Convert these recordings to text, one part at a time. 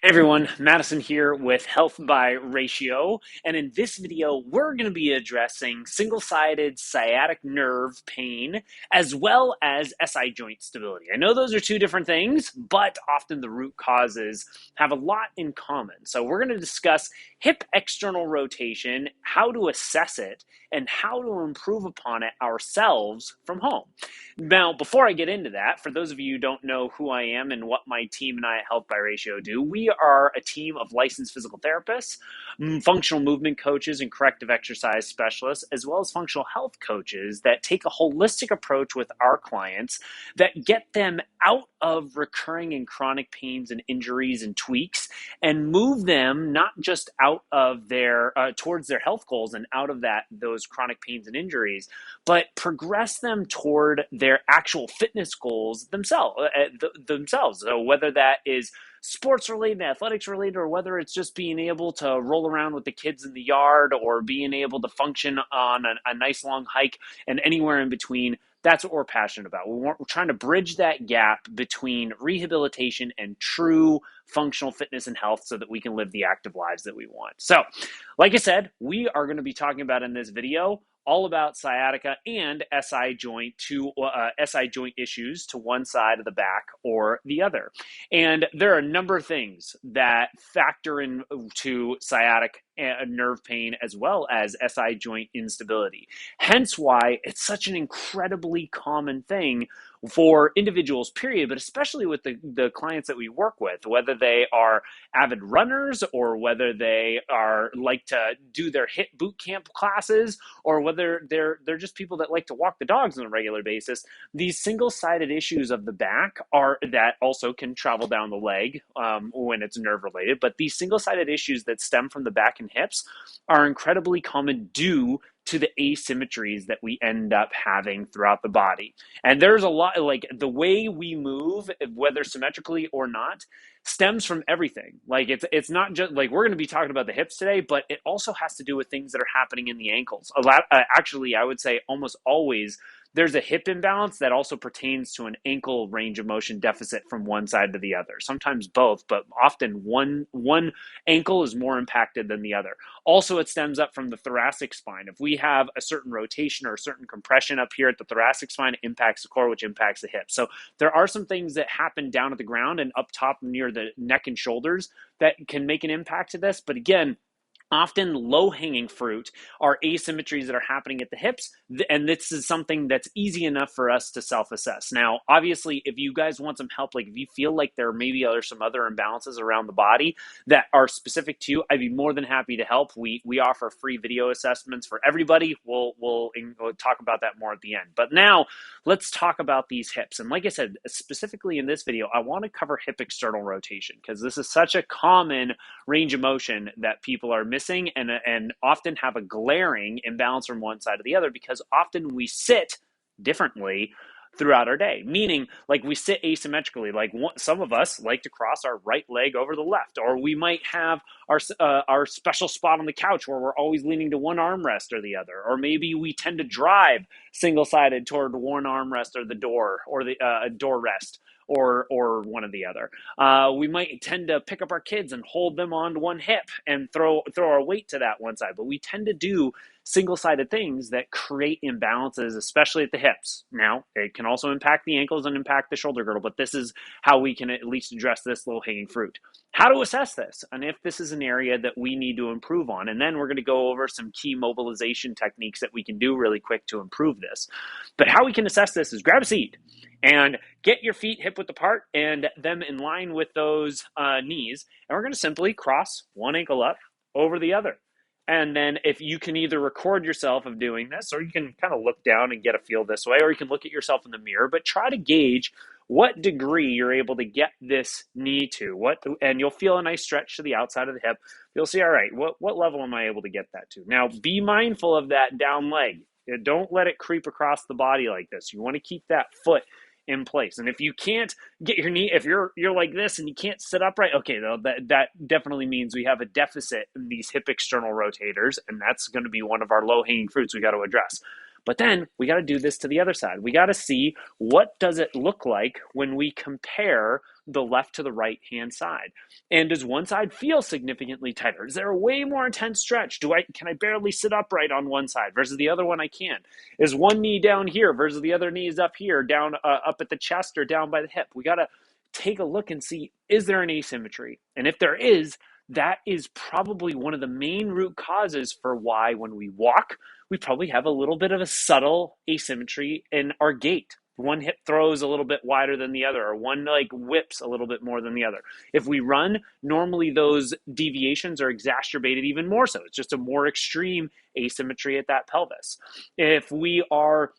Hey everyone, Madison here with Health by Ratio, and in this video we're going to be addressing single-sided sciatic nerve pain as well as SI joint stability. I know those are two different things, but often the root causes have a lot in common. So we're going to discuss hip external rotation, how to assess it, and how to improve upon it ourselves from home. Now, before I get into that, for those of you who don't know who I am and what my team and I at Health by Ratio do, we are a team of licensed physical therapists, functional movement coaches, and corrective exercise specialists, as well as functional health coaches that take a holistic approach with our clients that get them out of recurring and chronic pains and injuries and tweaks and move them not just out of their towards their health goals and out of those chronic pains and injuries, but progress them toward their actual fitness goals themselves. So whether that is sports related, athletics related, or whether it's just being able to roll around with the kids in the yard or being able to function on a nice long hike and anywhere in between, that's what we're passionate about. We're trying to bridge that gap between rehabilitation and true functional fitness and health so that we can live the active lives that we want. So, like I said, we are going to be talking about in this video all about sciatica and SI joint issues to one side of the back or the other. And there are a number of things that factor into sciatic nerve pain as well as SI joint instability. Hence why it's such an incredibly common thing for individuals, period, but especially with the clients that we work with, whether they are avid runners or whether they are like to do their HIIT boot camp classes or whether they're just people that like to walk the dogs on a regular basis. These single-sided issues of the back are that also can travel down the leg when it's nerve related, but these single-sided issues that stem from the back and hips are incredibly common due to the asymmetries that we end up having throughout the body. And there's a lot, like the way we move, whether symmetrically or not, stems from everything. Like it's not just like we're going to be talking about the hips today, but it also has to do with things that are happening in the ankles. Actually, I would say almost always there's a hip imbalance that also pertains to an ankle range of motion deficit from one side to the other. Sometimes both, but often one ankle is more impacted than the other. Also, it stems up from the thoracic spine. If we have a certain rotation or a certain compression up here at the thoracic spine, it impacts the core, which impacts the hip. So there are some things that happen down at the ground and up top near the neck and shoulders that can make an impact to this. But again, often low-hanging fruit are asymmetries that are happening at the hips, and this is something that's easy enough for us to self-assess. Now, obviously, if you guys want some help, like if you feel like there maybe are some other imbalances around the body that are specific to you, I'd be more than happy to help. We offer free video assessments for everybody. We'll talk about that more at the end. But now, let's talk about these hips. And like I said, specifically in this video, I want to cover hip external rotation because this is such a common range of motion that people are missing and often have a glaring imbalance from one side to the other because often we sit differently throughout our day, meaning like we sit asymmetrically. Like some of us like to cross our right leg over the left, or we might have our special spot on the couch where we're always leaning to one armrest or the other, or maybe we tend to drive single-sided toward one armrest or the door or the door rest. Or one or the other. We might tend to pick up our kids and hold them on one hip and throw our weight to that one side. But we tend to do single-sided things that create imbalances, especially at the hips. Now, it can also impact the ankles and impact the shoulder girdle, but this is how we can at least address this low-hanging fruit. How to assess this, and if this is an area that we need to improve on. And then we're going to go over some key mobilization techniques that we can do really quick to improve this. But how we can assess this is grab a seat and get your feet hip width apart and them in line with those knees. And we're going to simply cross one ankle up over the other. And then if you can either record yourself of doing this, or you can kind of look down and get a feel this way, or you can look at yourself in the mirror, but try to gauge what degree you're able to get this knee to. And you'll feel a nice stretch to the outside of the hip. You'll see, all right, what level am I able to get that to? Now, be mindful of that down leg. Don't let it creep across the body like this. You want to keep that foot in place. And if you can't get your knee, if you're like this and you can't sit upright, okay, though, that definitely means we have a deficit in these hip external rotators, and that's going to be one of our low-hanging fruits we got to address. But then we got to do this to the other side. We got to see what does it look like when we compare the left to the right hand side. And does one side feel significantly tighter? Is there a way more intense stretch? Can I barely sit upright on one side versus the other one I can? Is one knee down here versus the other knee is up here, down up at the chest or down by the hip? We got to take a look and see, is there an asymmetry? And if there is, that is probably one of the main root causes for why when we walk, we probably have a little bit of a subtle asymmetry in our gait. One hip throws a little bit wider than the other, or one leg whips a little bit more than the other. If we run, normally those deviations are exacerbated even more so. It's just a more extreme asymmetry at that pelvis. If we are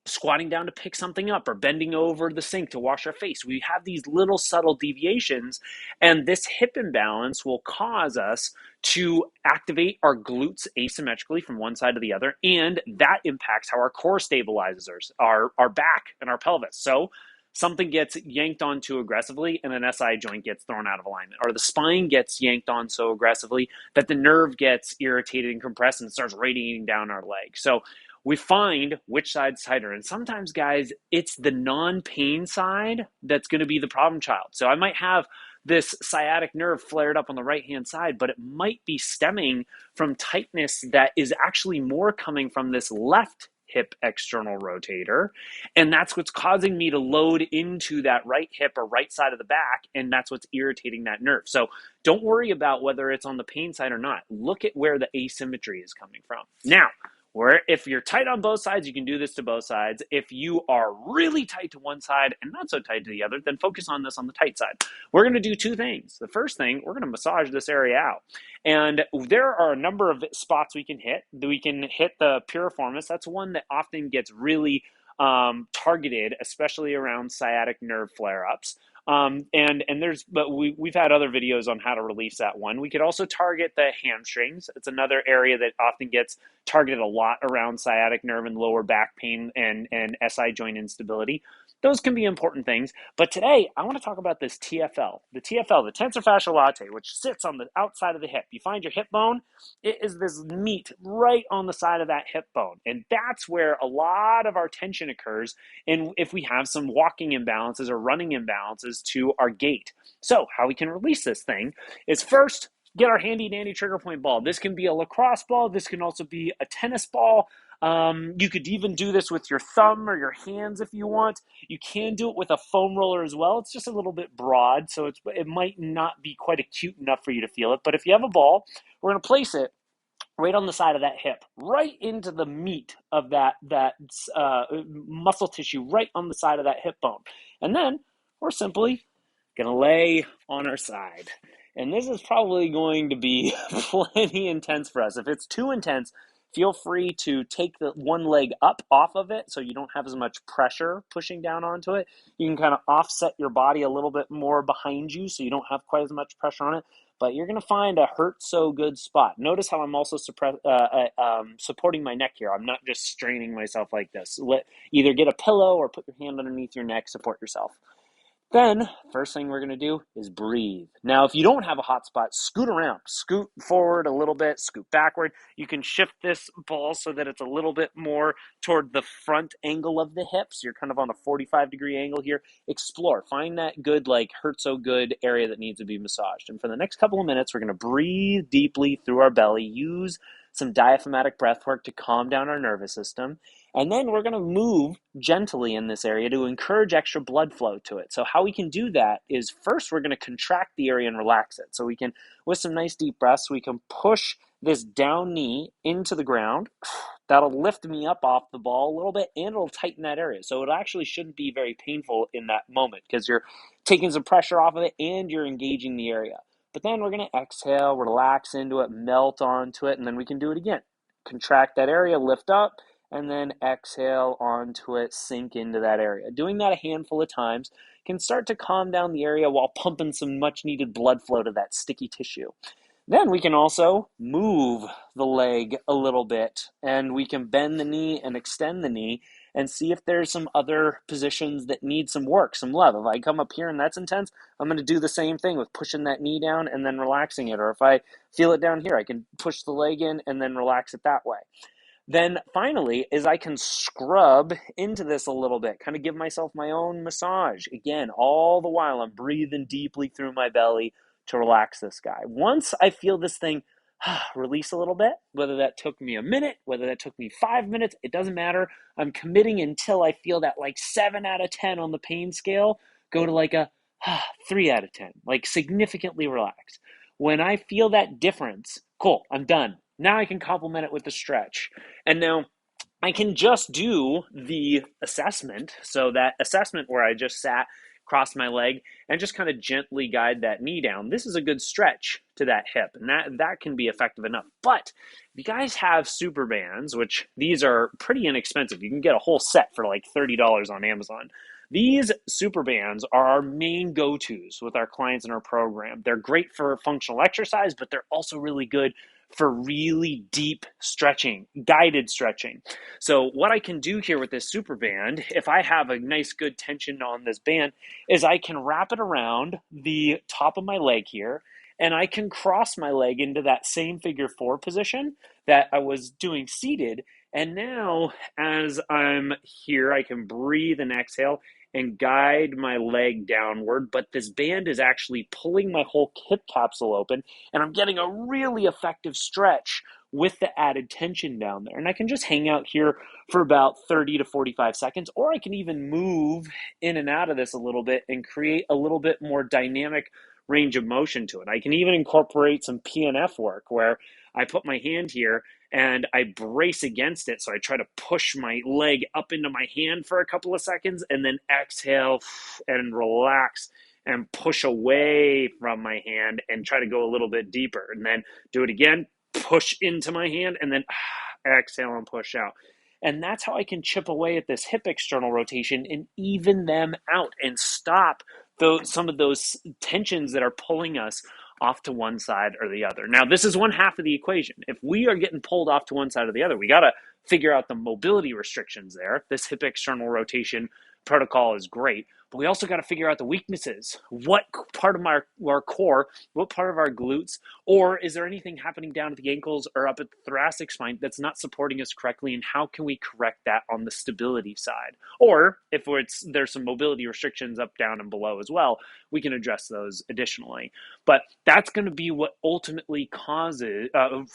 squatting down to pick something up or bending over the sink to wash our face, we have these little subtle deviations, and this hip imbalance will cause us to activate our glutes asymmetrically from one side to the other, and that impacts how our core stabilizes our back and our pelvis. So something gets yanked on too aggressively and an SI joint gets thrown out of alignment, or the spine gets yanked on so aggressively that the nerve gets irritated and compressed and starts radiating down our leg. So we find which side's tighter. And sometimes, guys, it's the non-pain side that's going to be the problem child. So I might have this sciatic nerve flared up on the right-hand side, but it might be stemming from tightness that is actually more coming from this left hip external rotator. And that's what's causing me to load into that right hip or right side of the back. And that's what's irritating that nerve. So don't worry about whether it's on the pain side or not. Look at where the asymmetry is coming from. Now, where if you're tight on both sides, you can do this to both sides. If you are really tight to one side and not so tight to the other, then focus on this on the tight side. We're going to do two things. The first thing, we're going to massage this area out. And there are a number of spots we can hit. We can hit the piriformis. That's one that often gets really targeted, especially around sciatic nerve flare-ups. But we've had other videos on how to release that one. We could also target the hamstrings. It's another area that often gets targeted a lot around sciatic nerve and lower back pain and SI joint instability. Those can be important things. But today, I want to talk about this TFL. The TFL, the tensor fasciae latae, which sits on the outside of the hip. You find your hip bone, it is this meat right on the side of that hip bone. And that's where a lot of our tension occurs. And if we have some walking imbalances or running imbalances to our gait. So how we can release this thing is first, get our handy dandy trigger point ball. This can be a lacrosse ball. This can also be a tennis ball. You could even do this with your thumb or your hands if you want. You can do it with a foam roller as well. It's just a little bit broad, so it might not be quite acute enough for you to feel it. But if you have a ball, we're going to place it right on the side of that hip, right into the meat of that muscle tissue, right on the side of that hip bone. And then we're simply going to lay on our side. And this is probably going to be plenty intense for us. If it's too intense, feel free to take the one leg up off of it so you don't have as much pressure pushing down onto it. You can kind of offset your body a little bit more behind you so you don't have quite as much pressure on it. But you're going to find a hurt so good spot. Notice how I'm also supporting my neck here. I'm not just straining myself like this. Either get a pillow or put your hand underneath your neck, support yourself. Then, first thing we're going to do is breathe. Now, if you don't have a hot spot, scoot around. Scoot forward a little bit, scoot backward. You can shift this ball so that it's a little bit more toward the front angle of the hips. You're kind of on a 45-degree angle here. Explore. Find that good, hurt so good area that needs to be massaged. And for the next couple of minutes, we're going to breathe deeply through our belly. Use some diaphragmatic breath work to calm down our nervous system. And then we're going to move gently in this area to encourage extra blood flow to it. So how we can do that is first we're going to contract the area and relax it. So we can, with some nice deep breaths, we can push this down knee into the ground. That'll lift me up off the ball a little bit and it'll tighten that area. So it actually shouldn't be very painful in that moment because you're taking some pressure off of it and you're engaging the area. But then we're going to exhale, relax into it, melt onto it, and then we can do it again. Contract that area, lift up, and then exhale onto it, sink into that area. Doing that a handful of times can start to calm down the area while pumping some much needed blood flow to that sticky tissue. Then we can also move the leg a little bit and we can bend the knee and extend the knee and see if there's some other positions that need some work, some love. If I come up here and that's intense, I'm going to do the same thing with pushing that knee down and then relaxing it. Or if I feel it down here, I can push the leg in and then relax it that way. Then finally is I can scrub into this a little bit, kind of give myself my own massage. Again, all the while I'm breathing deeply through my belly to relax this guy. Once I feel this thing release a little bit, whether that took me a minute, whether that took me 5 minutes, it doesn't matter. I'm committing until I feel that like 7 out of 10 on the pain scale go to like a 3 out of 10, like significantly relaxed. When I feel that difference, cool, I'm done. Now I can complement it with the stretch. And now I can just do the assessment. So that assessment where I just sat, crossed my leg, and just kind of gently guide that knee down. This is a good stretch to that hip, and that can be effective enough. But if you guys have super bands, which these are pretty inexpensive, you can get a whole set for like $30 on Amazon. These super bands are our main go-tos with our clients in our program. They're great for functional exercise, but they're also really good for really deep stretching, guided stretching. So what I can do here with this super band, if I have a nice good tension on this band, is I can wrap it around the top of my leg here, and I can cross my leg into that same figure four position that I was doing seated. And now as I'm here, I can breathe and exhale and guide my leg downward, but this band is actually pulling my whole hip capsule open, and I'm getting a really effective stretch with the added tension down there. And I can just hang out here for about 30 to 45 seconds, or I can even move in and out of this a little bit and create a little bit more dynamic range of motion to it. I can even incorporate some PNF work where I put my hand here and I brace against it. So I try to push my leg up into my hand for a couple of seconds and then exhale and relax and push away from my hand and try to go a little bit deeper. And then do it again, push into my hand and then exhale and push out. And that's how I can chip away at this hip external rotation and even them out and stop some of those tensions that are pulling us off to one side or the other. Now, this is one half of the equation. If we are getting pulled off to one side or the other, we got to figure out the mobility restrictions there. This hip external rotation protocol is great, but we also got to figure out the weaknesses. What part of our core, what part of our glutes, or is there anything happening down at the ankles or up at the thoracic spine that's not supporting us correctly, and how can we correct that on the stability side? Or if there's some mobility restrictions up, down, and below as well, we can address those additionally. But that's going to be what ultimately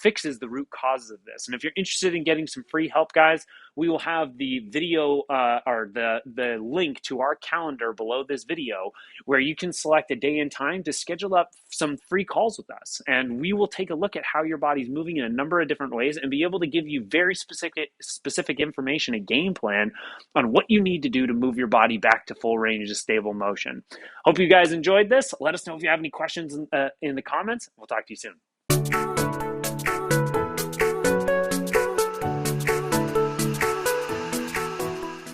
fixes the root causes of this. And if you're interested in getting some free help, guys, we will have the video or the link to our calendar below this video where you can select a day and time to schedule up some free calls with us. And we will take a look at how your body's moving in a number of different ways and be able to give you very specific information, a game plan on what you need to do to move your body back to full range of stable motion. Hope you guys enjoyed this. Let us know if you have any questions in the comments. We'll talk to you soon.